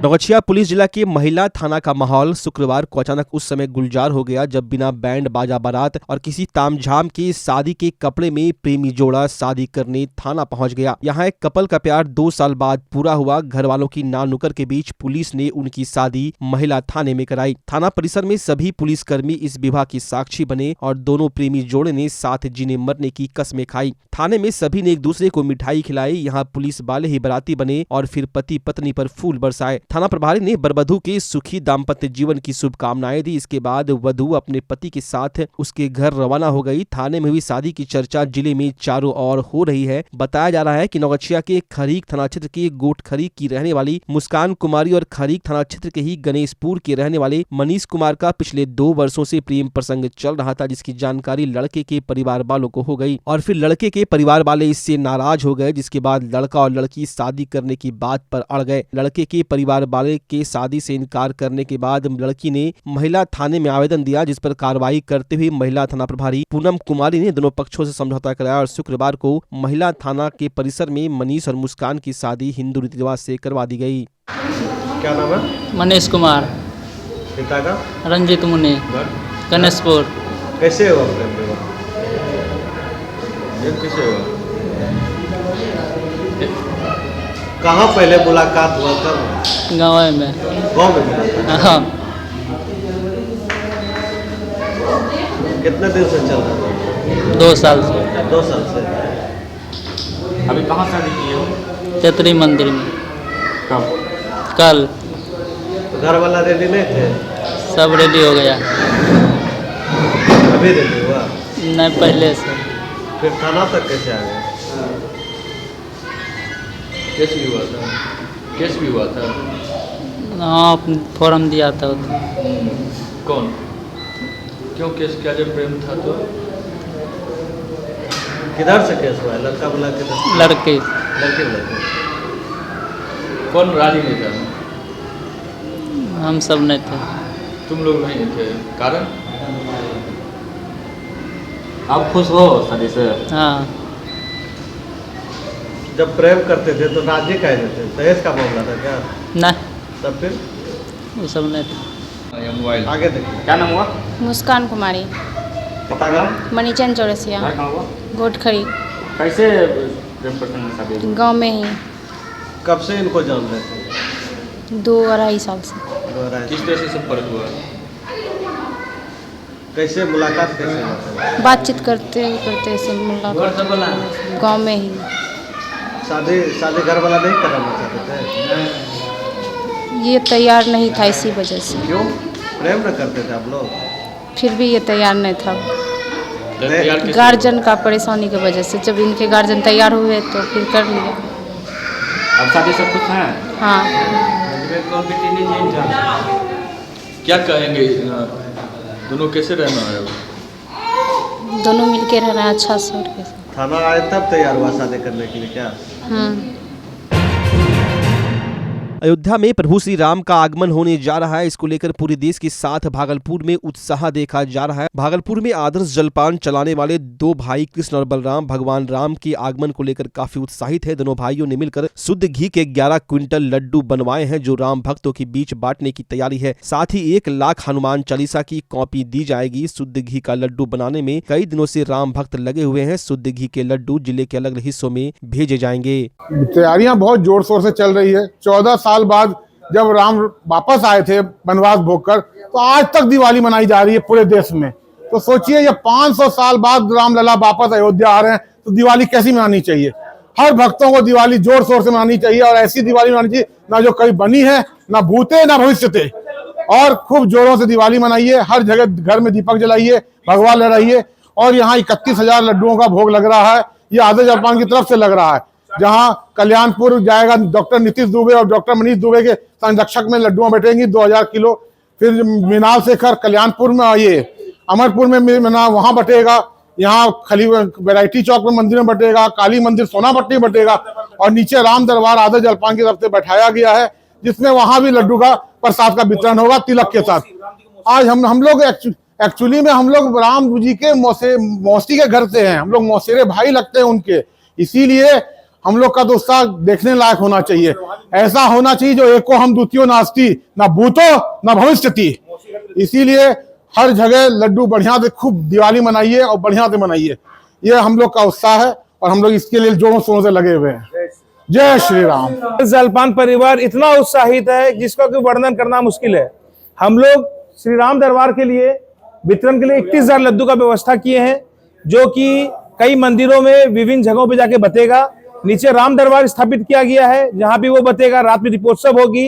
Naugachhia police जिला के महिला थाना का माहौल शुक्रवार को अचानक उस समय गुलजार हो गया जब बिना बैंड बाजा बारात और किसी तामझाम के शादी के कपड़े में प्रेमी जोड़ा शादी करने थाना पहुंच गया। यहां एक कपल का प्यार 2 साल बाद पूरा हुआ। घर वालों की नार नुक्कड़ के बीच पुलिस ने उनकी शादी महिला थाने में कराई। थाना परिसर में सभी पुलिसकर्मी इस विवाह की साक्षी बने और दोनों प्रेमी जोड़े ने साथ जीने मरने की कस्में खाई। थाने में सभी ने एक दूसरे को मिठाई खिलाई। यहाँ पुलिस वाले ही बाराती बने और फिर पति पत्नी पर फूल बरसाए। थाना प्रभारी ने बरवधू के सुखी दाम्पत्य जीवन की शुभकामनाएं दी। इसके बाद वधू अपने पति के साथ उसके घर रवाना हो गई। थाने में हुई शादी की चर्चा जिले में चारों ओर हो रही है। बताया जा रहा है कि नौगछिया के खरीक थाना क्षेत्र के गोटखरी की रहने वाली मुस्कान कुमारी और खरीक थाना क्षेत्र के ही गणेशपुर के रहने वाले मनीष कुमार का पिछले 2 वर्षों से प्रेम प्रसंग चल रहा था, जिसकी जानकारी लड़के के परिवार वालों को हो गई और फिर लड़के के परिवार वाले इससे नाराज हो गए, जिसके बाद लड़का और लड़की शादी करने की बात पर अड़ गए। लड़के के परिवार वाले के शादी से इनकार करने के बाद लड़की ने महिला थाने में आवेदन दिया, जिस पर कार्रवाई करते हुए महिला थाना प्रभारी पूनम कुमारी ने दोनों पक्षों से समझौता कराया और शुक्रवार को महिला थाना के परिसर में मनीष और मुस्कान की शादी हिंदू रीति रिवाज से करवा दी गई। क्या नाम है? मनीष कुमार। पिता का? रंजीत मुनि, गणेशपुर। कैसे हुआ प्रेम विवाह? कैसे हुआ? कहाँ पहले मुलाकात हुआ? कब? गाँव में। गाँव में मिला? हाँ। कितने दिन से चल रहा था? 2 साल से। 2 साल से। अभी कहाँ शादी की हो? तेतरी मंदिर में। कब? कल। घर वाला रेडी नहीं थे? सब रेडी हो गया। अभी रेडी हुआ? नहीं, पहले से। फिर थाना तक कैसे आ गए? केस भी हुआ था? केस भी हुआ था? हाँ, फॉर्म दिया था उधर। कौन? क्यों केस किया? जब प्रेम था तो? किधर से केस हुआ? लड़का बोला किधर? लड़के। लड़के बोला किधर? कौन राजी नहीं था? हम सब नहीं थे। तुम लोग नहीं थे? कारण? आप खुश हो शादी से? हाँ। जब प्रेम करते थे तो राजी कह देते? दहेज का मामला था क्या? नहीं, तब फिर वो सब नहीं थे। या मोबाइल? आगे देखिए। क्या नाम हुआ? मुस्कान कुमारी। पता का? मणिचंद चौरसिया, घर कहाँ हुआ? गोटखरी। कैसे प्रेम प्रसंग में शादी हुई? गांव में ही। कब से इनको जान रहे थे? 2-2.5 साल से। किस तरह से संपर्क हुआ? कैसे मुलाकात कैसे हुआ? बातचीत करते करते से मुलाकात गांव में ही। शादी घर वाला नहीं कराना चाहते थे? ये तैयार नहीं था, इसी वजह से। क्यों? प्रेम न करते थे आप लोग? फिर भी ये तैयार नहीं था। तैयार कैसे? गार्जियन का परेशानी की वजह से। जब इनके गार्जियन तैयार हुए तो फिर कर लिया। अब शादी सब कुछ है? हाँ। क्या कहेंगे? दोनों कैसे रहना है अब? दोनों मिलके रह रहे हैं अच्छा से। और कैसे? थाना आए तब तैयार हुआ शादी करने के लिए क्या? अयोध्या में प्रभु श्री राम का आगमन होने जा रहा है। इसको लेकर पूरे देश के साथ भागलपुर में उत्साह देखा जा रहा है। भागलपुर में आदर्श जलपान चलाने वाले 2 भाई कृष्ण और बलराम भगवान राम के आगमन को लेकर काफी उत्साहित है। दोनों भाइयों ने मिलकर शुद्ध घी के 11 क्विंटल लड्डू बनवाए हैं, जो राम भक्तों के बीच बांटने की तैयारी है। साथ ही 1 लाख हनुमान चालीसा की कॉपी दी जाएगी। शुद्ध घी का लड्डू बनाने में कई दिनों से राम भक्त लगे हुए हैं। शुद्ध घी के लड्डू जिले के अलग हिस्सों में भेजे जाएंगे। तैयारियां बहुत जोर शोर से चल रही है। 14 साल बाद जब राम वापस आए थे वनवास भोगकर, तो आज तक दिवाली मनाई जा रही है पूरे देश में। तो सोचिए, ये 500 साल बाद रामलला वापस अयोध्या आ रहे हैं, तो दिवाली कैसी मनानी चाहिए? हर भक्तों को दिवाली जोर शोर से मनानी चाहिए और ऐसी दिवाली मनानी चाहिए ना जो कभी बनी है, ना भूते ना भविष्य थे। और खूब जोरों से दिवाली मनाइए। हर जगह घर में दीपक जलाइए, भगवा लहराइए। और यहाँ 31,000 लड्डुओं का भोग लग रहा है। ये आदर्श जलपान की तरफ से लग रहा है। जहां कल्याणपुर जाएगा, डॉक्टर नीतीश दुबे और डॉक्टर मनीष दुबे के संरक्षक में लड्डुआं बैठेंगी 2000 किलो। फिर मृणाल शेखर कल्याणपुर में, ये अमरपुर में वहां बटेगा। यहाँ खली वैरायटी चौक में मंदिर में बटेगा। काली मंदिर सोनापट्टी में बटेगा। और नीचे राम दरबार आदर्श जलपान की तरफ से बैठाया गया है, जिसमें वहां भी लड्डू का प्रसाद का वितरण होगा तिलक के साथ। आज हम लोग एक्चुअली में हम लोग राम जी के मौसी के घर से हैं। हम लोग मौसेरे भाई लगते हैं उनके। इसीलिए हम लोग का तो उत्साह देखने लायक होना चाहिए। ऐसा होना चाहिए जो एको हम द्वितीयो नास्ति, ना भूतो ना भविष्यति। इसीलिए हर जगह लड्डू बढ़िया से खूब दिवाली मनाइए और बढ़िया से मनाइए, ये हम लोग का उत्साह है और हम लोग इसके लिए जोरों शोरों से लगे हुए हैं। जय श्री राम। जलपान परिवार इतना उत्साहित है जिसका कोई वर्णन करना मुश्किल है। हम लोग श्री राम दरबार के लिए वितरण के लिए 31,000 लड्डू का व्यवस्था किए हैं, जो कि कई मंदिरों में विभिन्न जगहों पे जाके बटेगा। नीचे राम दरबार स्थापित किया गया है, जहां भी वो बटेगा। रात में दीपोत्सव होगी।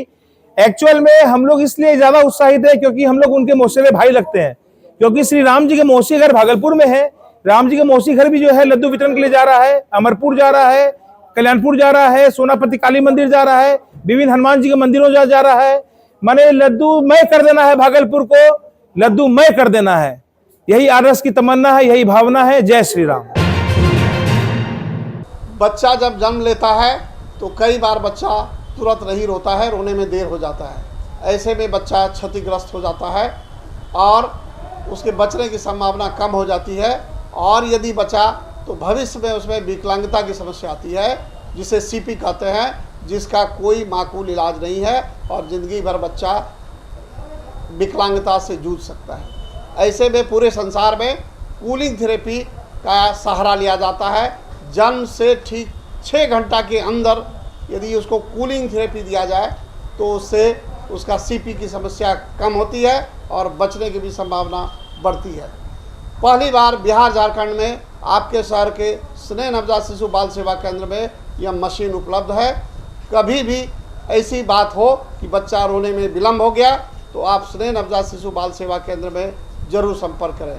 एक्चुअल में हम लोग इसलिए ज्यादा उत्साहित है क्योंकि हम लोग उनके मौसेरे भाई लगते हैं, क्योंकि श्री राम जी के मौसी घर भागलपुर में है। राम जी के मौसी घर भी जो है लड्डू वितरण के लिए जा रहा है। अमरपुर जा रहा है, कल्याणपुर जा रहा है, सोनापति काली मंदिर जा रहा है, विभिन्न हनुमान जी के मंदिरों जा रहा है। माने लड्डू मय कर देना है, भागलपुर को लड्डू मय कर देना है। यही आरएस की तमन्ना है, यही भावना है। जय श्री राम। बच्चा जब जन्म लेता है तो कई बार बच्चा तुरंत नहीं रोता है, रोने में देर हो जाता है। ऐसे में बच्चा क्षतिग्रस्त हो जाता है और उसके बचने की संभावना कम हो जाती है। और यदि बचा तो भविष्य में उसमें विकलांगता की समस्या आती है, जिसे सीपी कहते हैं, जिसका कोई माकूल इलाज नहीं है और ज़िंदगी भर बच्चा विकलांगता से जूझ सकता है। ऐसे में पूरे संसार में कूलिंग थेरेपी का सहारा लिया जाता है। जन्म से ठीक 6 घंटा के अंदर यदि उसको कूलिंग थेरेपी दिया जाए तो उससे उसका सीपी की समस्या कम होती है और बचने की भी संभावना बढ़ती है। पहली बार बिहार झारखंड में आपके शहर के स्नेह नवजात शिशु बाल सेवा केंद्र में यह मशीन उपलब्ध है। कभी भी ऐसी बात हो कि बच्चा रोने में विलम्ब हो गया तो आप स्नेह नवजात शिशु बाल सेवा केंद्र में जरूर संपर्क करें।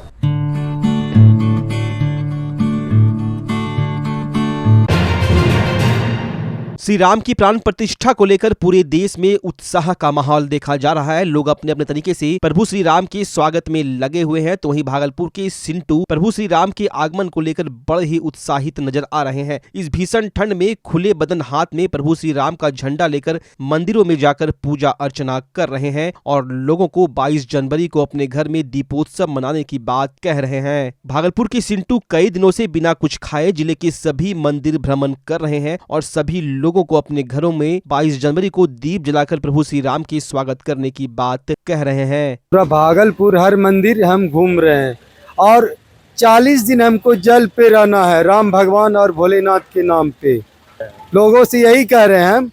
श्री राम की प्राण प्रतिष्ठा को लेकर पूरे देश में उत्साह का माहौल देखा जा रहा है। लोग अपने अपने तरीके से प्रभु श्री राम के स्वागत में लगे हुए हैं। तो वहीं भागलपुर के सिंटू प्रभु श्री राम के आगमन को लेकर बड़े ही उत्साहित नजर आ रहे हैं। इस भीषण ठंड में खुले बदन हाथ में प्रभु श्री राम का झंडा लेकर मंदिरों में जाकर पूजा अर्चना कर रहे हैं और लोगों को 22 जनवरी को अपने घर में दीपोत्सव मनाने की बात कह रहे हैं। भागलपुर के सिंटू कई दिनों से बिना कुछ खाए जिले के सभी मंदिर भ्रमण कर रहे हैं और सभी लोगों को अपने घरों में 22 जनवरी को दीप जलाकर प्रभु श्री राम के स्वागत करने की बात कह रहे हैं। पूरा भागलपुर हर मंदिर हम घूम रहे हैं और 40 दिन हमको जल पे रहना है राम भगवान और भोलेनाथ के नाम पे। लोगों से यही कह रहे हैं हम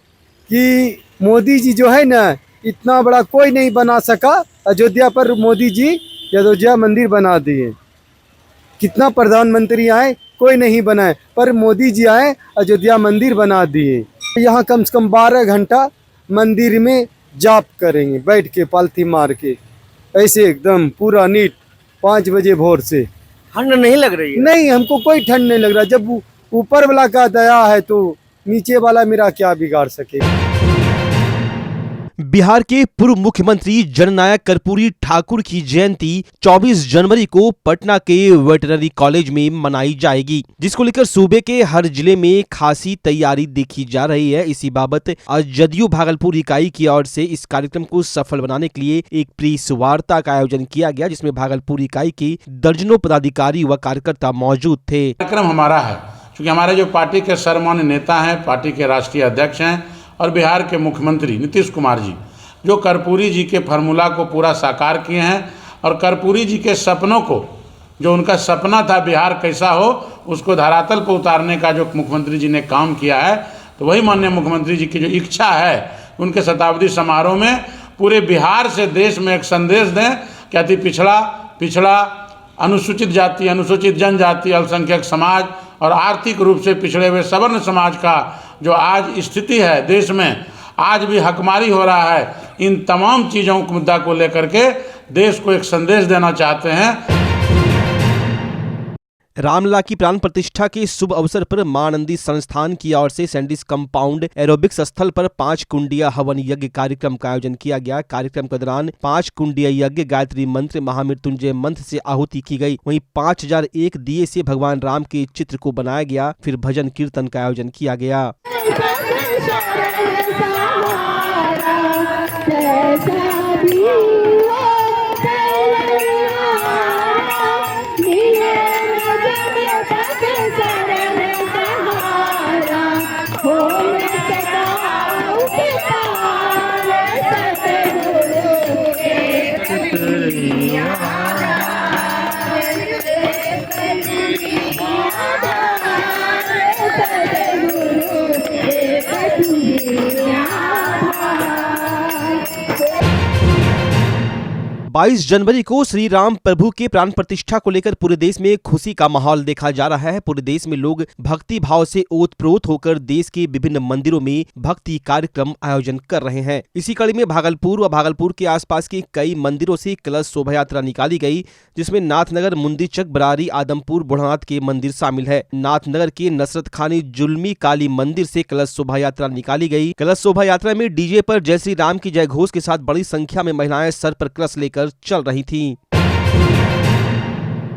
कि मोदी जी जो है ना, इतना बड़ा कोई नहीं बना सका। अयोध्या पर मोदी जी अयोध्या मंदिर बना दिए। कितना प्रधानमंत्री आए, कोई नहीं बनाए, पर मोदी जी आए अयोध्या मंदिर बना दिए। यहाँ कम से कम 12 घंटा मंदिर में जाप करेंगे बैठ के पालथी मार के, ऐसे एकदम पूरा नीट 5 बजे भोर से। ठंड नहीं लग रही है? नहीं, हमको कोई ठंड नहीं लग रहा। जब ऊपर वाला का दया है तो नीचे वाला मेरा क्या बिगाड़ सके। बिहार के पूर्व मुख्यमंत्री जननायक कर्पूरी ठाकुर की जयंती 24 जनवरी को पटना के वेटरनरी कॉलेज में मनाई जाएगी, जिसको लेकर सूबे के हर जिले में खासी तैयारी देखी जा रही है। इसी बाबत आज जदयू भागलपुर इकाई की ओर से इस कार्यक्रम को सफल बनाने के लिए एक प्रेस वार्ता का आयोजन किया गया, जिसमें भागलपुर इकाई के दर्जनों पदाधिकारी व कार्यकर्ता मौजूद थे। कार्यक्रम हमारा है क्योंकि हमारे जो पार्टी के सर्वमान्य नेता हैं, पार्टी के राष्ट्रीय अध्यक्ष हैं और बिहार के मुख्यमंत्री नीतीश कुमार जी, जो कर्पूरी जी के फार्मूला को पूरा साकार किए हैं और कर्पूरी जी के सपनों को, जो उनका सपना था बिहार कैसा हो, उसको धरातल पर उतारने का जो मुख्यमंत्री जी ने काम किया है, तो वही माननीय मुख्यमंत्री जी की जो इच्छा है उनके शताब्दी समारोह में पूरे बिहार से देश में एक संदेश दें कि अति पिछड़ा अनुसूचित जाति, अनुसूचित जनजाति, अल्पसंख्यक समाज और आर्थिक रूप से पिछड़े हुए सवर्ण समाज का जो आज स्थिति है देश में, आज भी हकमारी हो रहा है, इन तमाम चीज़ों के मुद्दा को लेकर के देश को एक संदेश देना चाहते हैं। रामलला की प्राण प्रतिष्ठा के शुभ अवसर पर मां आनंदी संस्थान की ओर से सैंडिस कंपाउंड एरोबिक्स स्थल पर 5 कुंडिया हवन यज्ञ कार्यक्रम का आयोजन किया गया। कार्यक्रम के दौरान 5 कुंडिया यज्ञ गायत्री मंत्र महामृत्युंजय मंत्र से आहुति की गई। वहीं 5001 दिए से भगवान राम के चित्र को बनाया गया। फिर भजन कीर्तन का आयोजन किया गया। 22 जनवरी को श्री राम प्रभु के प्राण प्रतिष्ठा को लेकर पूरे देश में खुशी का माहौल देखा जा रहा है। पूरे देश में लोग भक्ति भाव से ओतप्रोत होकर देश के विभिन्न मंदिरों में भक्ति कार्यक्रम आयोजन कर रहे हैं। इसी कड़ी में भागलपुर व भागलपुर के आसपास के कई मंदिरों से कलश शोभा यात्रा निकाली गई, जिसमें नाथनगर, मुंदीचक, बरारी, आदमपुर, बुढ़नाथ के मंदिर शामिल है। नाथनगर के नसरत खानी जुल्मी काली मंदिर से कलश शोभा यात्रा निकाली गई। कलश शोभा यात्रा में डीजे पर जय श्री राम की जय घोष के साथ बड़ी संख्या में महिलाएं सर पर कलश लेकर चल रही थीं।